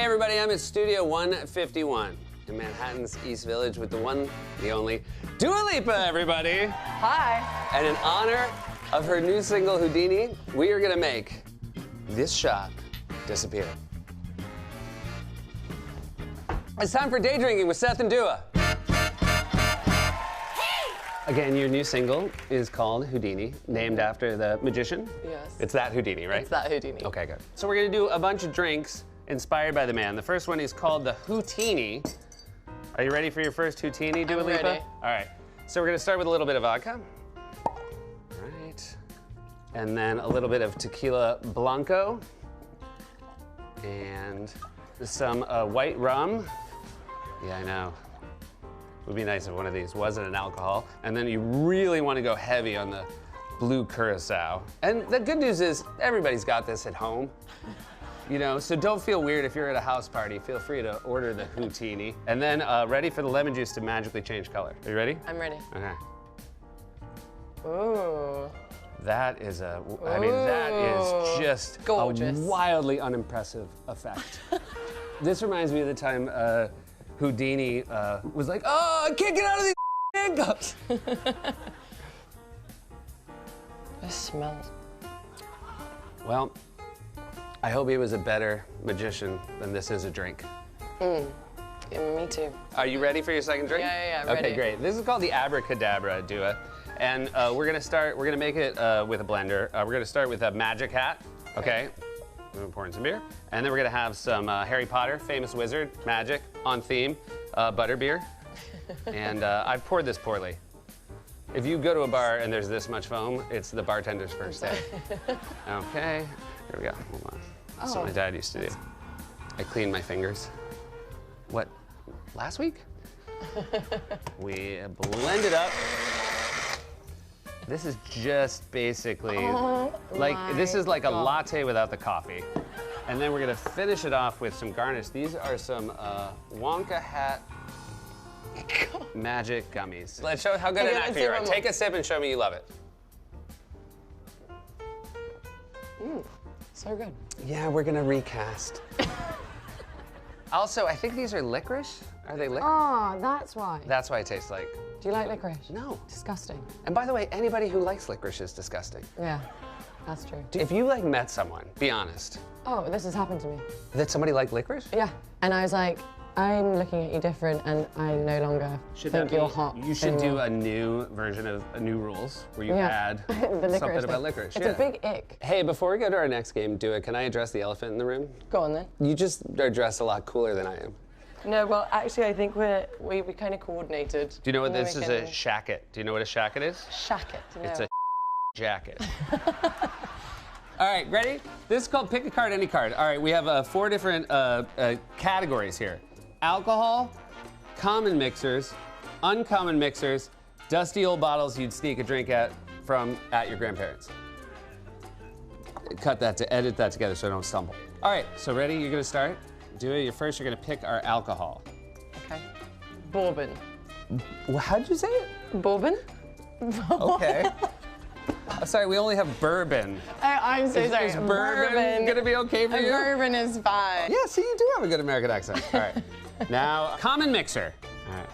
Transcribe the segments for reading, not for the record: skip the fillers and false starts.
Hey everybody, I'm at Studio 151 in Manhattan's East Village with the one, the only, Dua Lipa, everybody. Hi. And in honor of her new single, Houdini, we are gonna make this shop disappear. It's time for Day Drinking with Seth and Dua. Again, your new single is called Houdini, named after the magician. Yes. It's that Houdini, right? It's that Houdini. Okay, good. So we're gonna do a bunch of drinks inspired by the man. The first one is called the Houtini. Are you ready for your first Houtini, Dua Lipa? Ready. All right. So we're gonna start with a little bit of vodka. All right. And then a little bit of tequila blanco. And some white rum. Yeah, I know. Would be nice if one of these wasn't an alcohol. And then you really want to go heavy on the blue curacao. And the good news is everybody's got this at home. You know, so don't feel weird if you're at a house party. Feel free to order the Houtini. And then ready for the lemon juice to magically change color. Are you ready? I'm ready. Okay. Ooh. That is I mean, that is just gorgeous. A wildly unimpressive effect. This reminds me of the time Houdini was like, oh, I can't get out of these handcuffs. It smells. Well, I hope he was a better magician than this is a drink. Yeah, me too. Are you ready for your second drink? Yeah, Okay, ready. great. This is called the Abracadabra Dua. And we're gonna make it with a blender. We're gonna start with a Magic Hat, okay? We're pouring some beer. And then we're gonna have some Harry Potter, famous wizard, magic, on theme, butterbeer. And I've poured this poorly. If you go to a bar and there's this much foam, it's the bartender's first day. Okay, here we go, hold on. That's what my dad used to do. I cleaned my fingers. What, last week? We blend it up. This is just basically, this is like a latte without the coffee. And then we're gonna finish it off with some garnish. These are some Wonka Hat magic gummies. Let's show how good an actor you are. Take a sip and show me you love it. So good. Yeah, we're gonna recast. Also, I think these are licorice. Are they licorice? Oh, that's why. That's why it tastes like. Do you like licorice? No. Disgusting. And by the way, anybody who likes licorice is disgusting. Yeah, that's true. If you like met someone, be honest, Oh, this has happened to me. that somebody liked licorice? Yeah. And I was like, I'm looking at you different and I no longer think you're hot. You should do anymore. a new version of New Rules where you Yeah. add The licorice something about thing. licorice. It's yeah. a big ick. Hey, before we go to our next game, Dua, can I address the elephant in the room? Go on then. You just are dressed a lot cooler than I am. No, well, actually, I think we kind of coordinated. Do you know what this is? A shacket. Do you know what a shacket is? Shacket. No. It's a jacket. All right, ready? This is called Pick a Card, Any Card. All right, we have 4 different categories here. Alcohol, common mixers, uncommon mixers, dusty old bottles you'd sneak a drink at your grandparents. Cut that to edit that together so I don't stumble. All right, so ready? You're gonna start? Do it. First, you're gonna pick our alcohol. Okay. Bourbon. Well, how'd you say it? Bourbon? Okay. Sorry, we only have bourbon. I'm so sorry. Is bourbon gonna be okay for you? Bourbon is fine. Yeah, see, you do have a good American accent. All right. Now, common mixer. All right.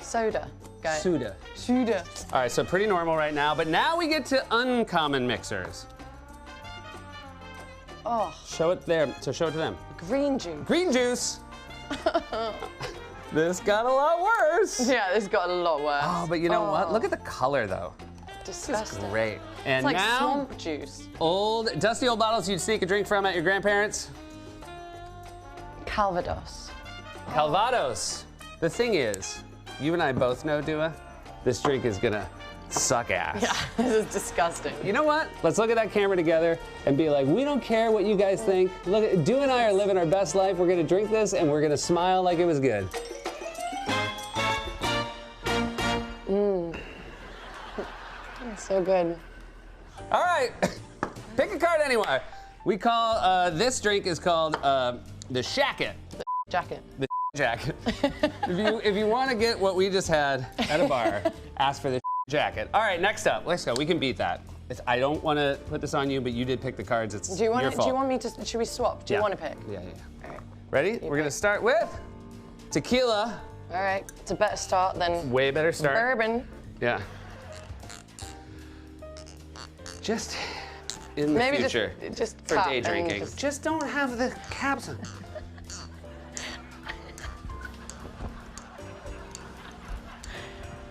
Soda. Go. Soda. Soda. All right, so pretty normal right now, but now we get to uncommon mixers. Oh, Show it there, so show it to them. green juice. Green juice. This got a lot worse. Yeah, this got a lot worse. Oh, but you know what? Look at the color, though. Disgusting. Great. And It's like now, swamp juice. dusty old bottles you'd sneak a drink from at your grandparents. Calvados. Calvados. The thing is, you and I both know, Dua, this drink is gonna suck ass. Yeah, this is disgusting. You know what? Let's look at that camera together and be like, we don't care what you guys think. Look, Dua and I are living our best life. We're gonna drink this and we're gonna smile like it was good. It's so good. All right, pick a card anywhere. We call, this drink is called the Shacket. Jacket. The jacket. If you want to get what we just had at a bar, ask for the jacket. All right, next up. Let's go. We can beat that. I don't want to put this on you, but you did pick the cards. It's Do you want your fault. me to? Should we swap? Do you want to pick? Yeah. All right. Ready? We're gonna start with tequila. All right, it's a better start than Way better start. bourbon. Yeah. Just in the Maybe future, just for cut day and drinking. just- Just don't have the caps on.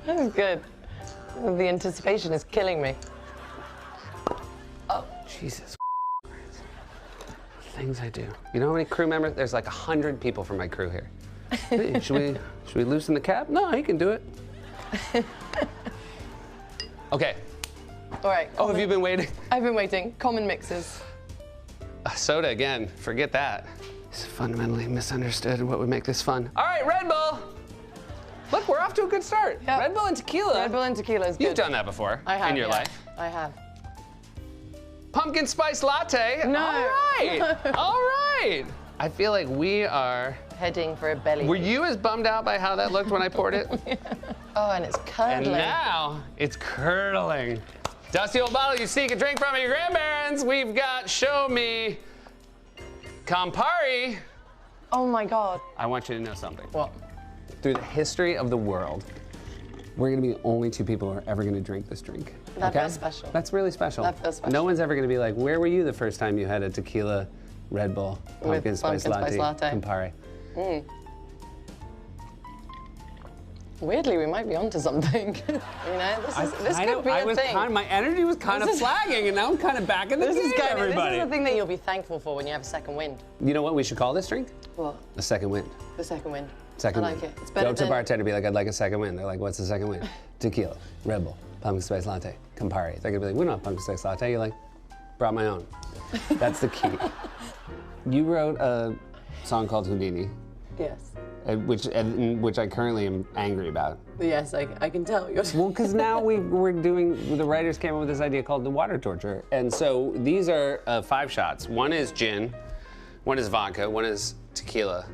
That was good. The anticipation is killing me. Jesus. Things I do. You know how many crew members? There's like 100 people from my crew here. Hey, should we loosen the cap? No, he can do it. Okay. All right. Oh, have you been waiting? I've been waiting. Common mixes. Soda again. Forget that. It's fundamentally misunderstood what would make this fun. All right, Red Bull. Look, we're off to a good start. Yep. Red Bull and tequila. Red Bull and tequila is good. You've done that before I have, in your yeah. life. I have. Pumpkin spice latte. No. All right. All right. I feel like we are. Heading for a belly. Were you as bummed out by how that looked when I poured it? Oh, and it's curdling. And now it's curdling. Dusty old bottle you seek a drink from at your grandparents. We've got Show Me Campari. Oh my God. I want you to know something. What? Through the history of the world, we're gonna be the only two people who are ever gonna drink this drink. That feels special. That's really special. That feels special. No one's ever gonna be like, where were you the first time you had a tequila Red Bull pumpkin spice latte Campari? Weirdly, we might be onto something. You know, this could be a thing. My energy was kind of flagging, and now I'm kind of back in the game, everybody. This is the thing that you'll be thankful for when you have a second wind. You know what we should call this drink? What? The second wind. The second wind. Second I like wind. it. It's better Go to the than- bartender, be like, I'd like a second wind. They're like, what's the second wind? Tequila, Red Bull, pumpkin spice latte, Campari. They're gonna be like, we don't have pumpkin spice latte. You're like, brought my own. That's the key. You wrote a song called Houdini, Yes. which I currently am angry about. Yes, I can tell. You're Well, because now we're doing, the writers came up with this idea called the water torture. And so these are 5 shots. One is gin, one is vodka, one is tequila,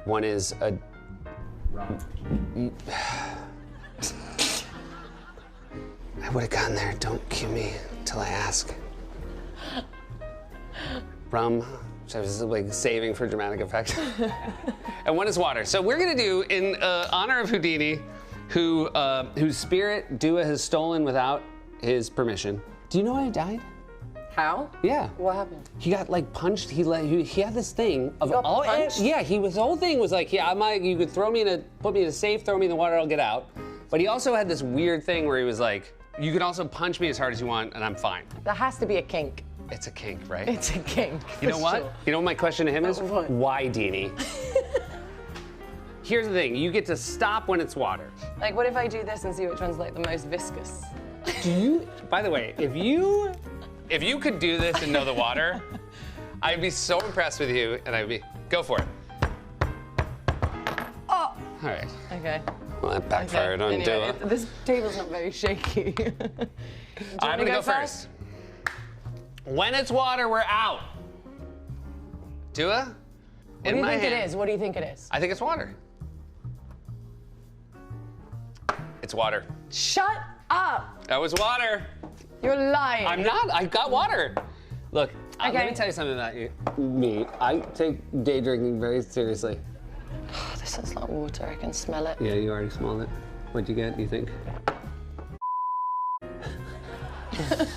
one is a... I would have gone there. Don't cue me till I ask. Rum, which I was like saving for dramatic effect. And one is water. So we're gonna do, in honor of Houdini, whose spirit Dua has stolen without his permission. Do you know how he died? How? Yeah. What happened? He got like punched. He had this thing of got all. punched? Yeah, his whole thing was like, yeah, you could put me in a safe, throw me in the water, I'll get out. But he also had this weird thing where he was like, you can also punch me as hard as you want, and I'm fine. There has to be a kink. It's a kink, right? It's a kink. You know for what? sure. You know what my question to him is? What? Why, Deanie? Here's the thing, you get to stop when it's water. Like, what if I do this and see which one's like the most viscous? By the way, if you could do this and know the water, I'd be so impressed with you, and I'd be, go for it. Oh. All right. Okay. Well, that backfired on Anyway, Dua. this table's not very shaky. I'm gonna go first. When it's water, we're out. Dua? What do you think it is? What do you think it is? I think it's water. It's water. Shut up! That was water. You're lying. I'm not. I got water. Look, let Okay. me tell you something about me. I take day drinking very seriously. This is like water. I can smell it. Yeah, you already smelled it. What'd you get, do you think?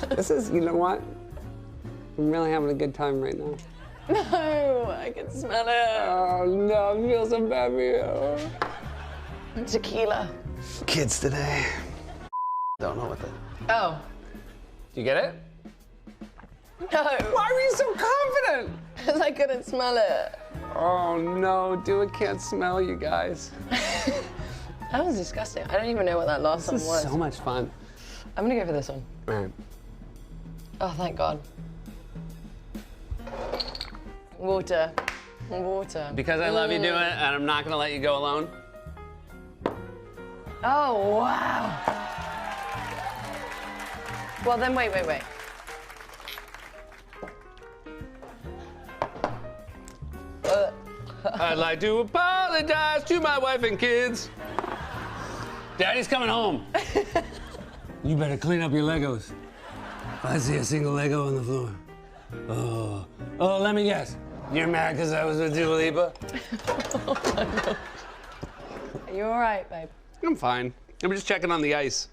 This is, you know what? I'm really having a good time right now. No, I can smell it. Oh no, I feel so bad for you. Tequila. Kids today. Don't know what the... Oh. You get it? No. Why were you so confident? Because I couldn't smell it. Oh no, Dua can't smell you guys. That was disgusting. I don't even know what that last one This is was. so much fun. I'm gonna go for this one. Man. Oh, thank God. Water. Water. Because I love you, Dua, and I'm not gonna let you go alone. Oh, wow. Well, then wait. I'd like to apologize to my wife and kids. Daddy's coming home. You better clean up your Legos. If I see a single Lego on the floor. Oh, let me guess. You're mad because I was with Dua Lipa? Are you all right, babe? I'm fine. I'm just checking on the ice.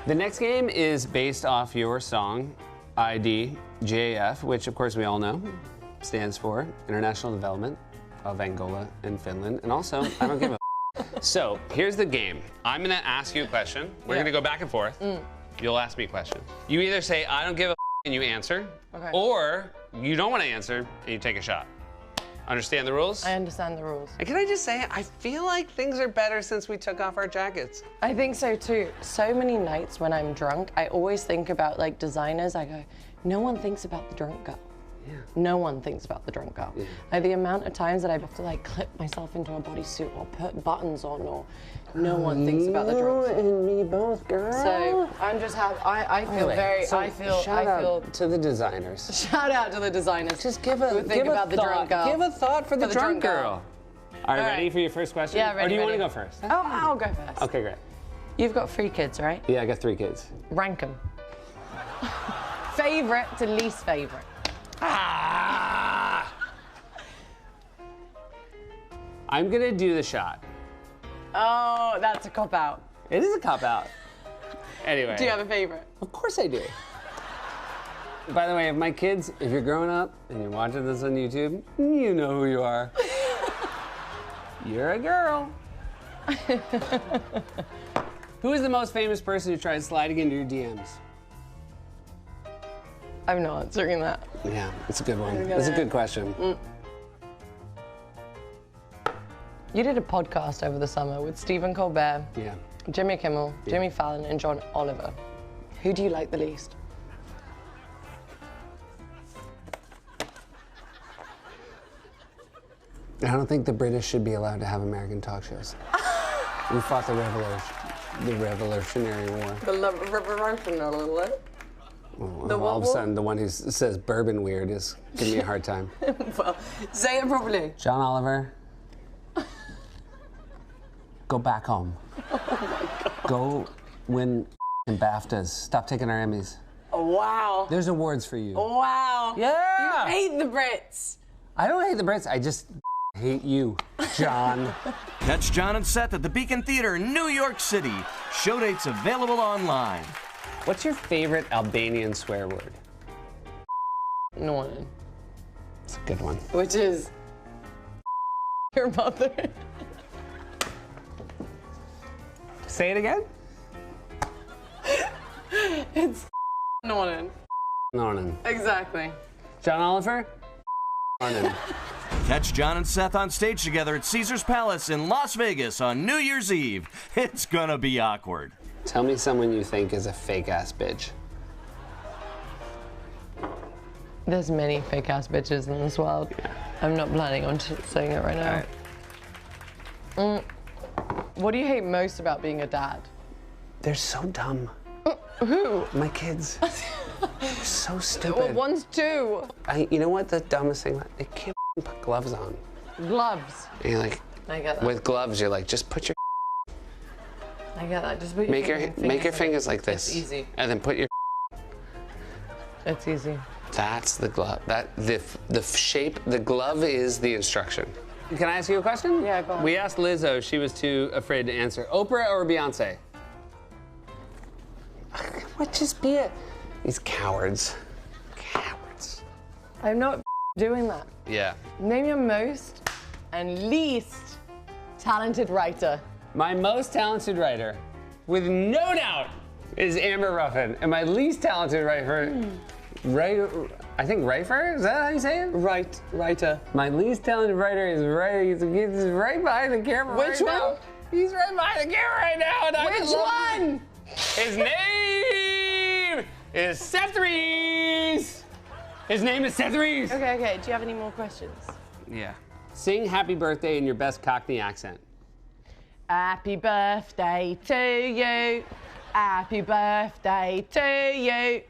The next game is based off your song, IDGAF, which of course we all know stands for International Development of Angola and Finland. And also, I don't give a So, here's the game. I'm gonna ask you a question. We're gonna go back and forth. You'll ask me a question. You either say, I don't give a and you answer, or you don't wanna answer and you take a shot. Understand the rules? I understand the rules. And can I just say, I feel like things are better since we took off our jackets. I think so too. So many nights when I'm drunk, I always think about like designers. I go, no one thinks about the drunk girl. Yeah. No one thinks about the drunk girl. Like the amount of times that I have to like clip myself into a bodysuit or put buttons on, or no one thinks about the drunk girl. And me both, girl. So I'm just happy. I feel very. So I feel. Shout out to the designers. Shout out to the designers. Just give a who think about the drunk girl. Give a thought for the drunk girl. All right, ready right. for your first question? Yeah, ready. Or do you want to ready. go first? Oh, I'll go first. Okay, great. You've got 3 kids, right? Yeah, I got 3 kids. Rank them. Favorite to least favorite. Ah! I'm gonna do the shot. Oh, that's a cop out. It is a cop out. Anyway. Do you have a favorite? Of course I do. By the way, if my kids, if you're growing up and you're watching this on YouTube, you know who you are. You're a girl. Who is the most famous person who tried sliding into your DMs? I'm not answering that. Yeah, it's a good one. It's a good question. You did a podcast over the summer with Stephen Colbert, Yeah. Jimmy Kimmel, Jimmy Fallon, and John Oliver. Who do you like the least? I don't think the British should be allowed to have American talk shows. We fought the Revolutionary War. The revolutionary. Well, all of a sudden, the one who says bourbon weird is giving me a hard time. Well, say it properly. John Oliver, go back home. Oh my God. Go win in BAFTAs. Stop taking our Emmys. Oh, wow. There's awards for you. Wow. Yeah. You hate the Brits. I don't hate the Brits. I just hate you, John. Catch John and Seth at the Beacon Theater in New York City. Show dates available online. What's your favorite Albanian swear word? Norman. It's a good one. Which is your mother. Say it again. It's Norman. Norman. Exactly. John Oliver? Norman. Catch John and Seth on stage together at Caesar's Palace in Las Vegas on New Year's Eve. It's gonna be awkward. Tell me someone you think is a fake-ass bitch. There's many fake-ass bitches in this world. Yeah. I'm not planning on saying it right now. What do you hate most about being a dad? They're so dumb. Who? My kids. They're so stupid. Well, one's 2. You know what the dumbest thing? They can't put gloves on. Gloves. And you're like, I get that. with gloves, you're like, just put your I get that. Just put make your fingers like this. It's easy. And then put your. It's easy. That's the glove. The shape. The glove is the instruction. Can I ask you a question? Yeah, go on. We asked Lizzo. She was too afraid to answer. Oprah or Beyonce? What? Just be it. These cowards. Cowards. I'm not doing that. Yeah. Name your most and least talented writer. My most talented writer, with no doubt, is Amber Ruffin. And my least talented writer, I think Rifer? Is that how you say it? Writer. My least talented writer is he's right behind the camera. Which right one? Now. He's right behind the camera right now. And Which one? His name is Seth Rees. His name is Seth Rees. Okay. Do you have any more questions? Yeah. Sing Happy Birthday in your best Cockney accent. Happy birthday to you. Happy birthday to you.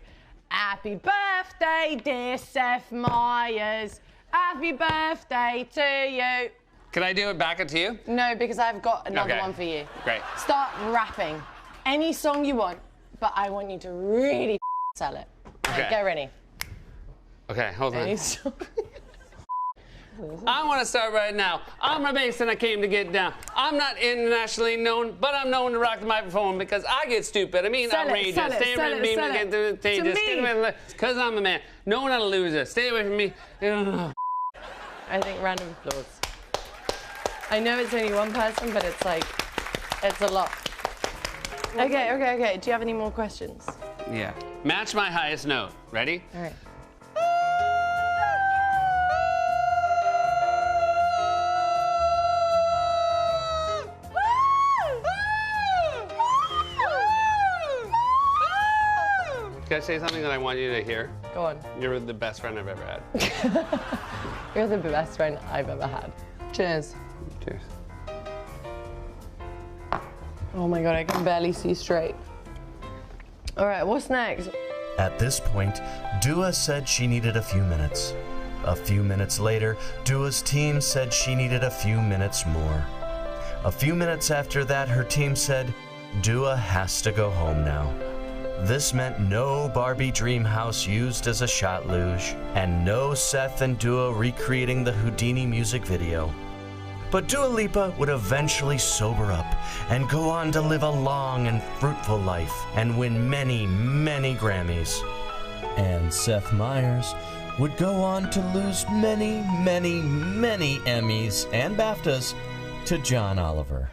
Happy birthday, dear Seth Meyers. Happy birthday to you. Can I do it back to you? No, because I've got another Okay. one for you. Great. Start rapping. Any song you want, but I want you to really sell it. Okay. Get ready. Okay, hold on. Any song. I want to start right now. I'm a bass and I came to get down. I'm not internationally known, but I'm known to rock the microphone because I get stupid. I mean, outrageous. Because I'm a man. No one a loser. Stay away from me. I think round of applause. I know it's only one person, but it's like, it's a lot. Okay. Do you have any more questions? Yeah. Match my highest note. Ready? All right. Can I say something that I want you to hear? Go on. You're the best friend I've ever had. You're the best friend I've ever had. Cheers. Cheers. Oh my God, I can barely see straight. All right, what's next? At this point, Dua said she needed a few minutes. A few minutes later, Dua's team said she needed a few minutes more. A few minutes after that, her team said, Dua has to go home now. This meant no Barbie dream house used as a shot luge, and no Seth and Dua recreating the Houdini music video. But Dua Lipa would eventually sober up and go on to live a long and fruitful life and win many, many Grammys. And Seth Meyers would go on to lose many, many, many Emmys and BAFTAs to John Oliver.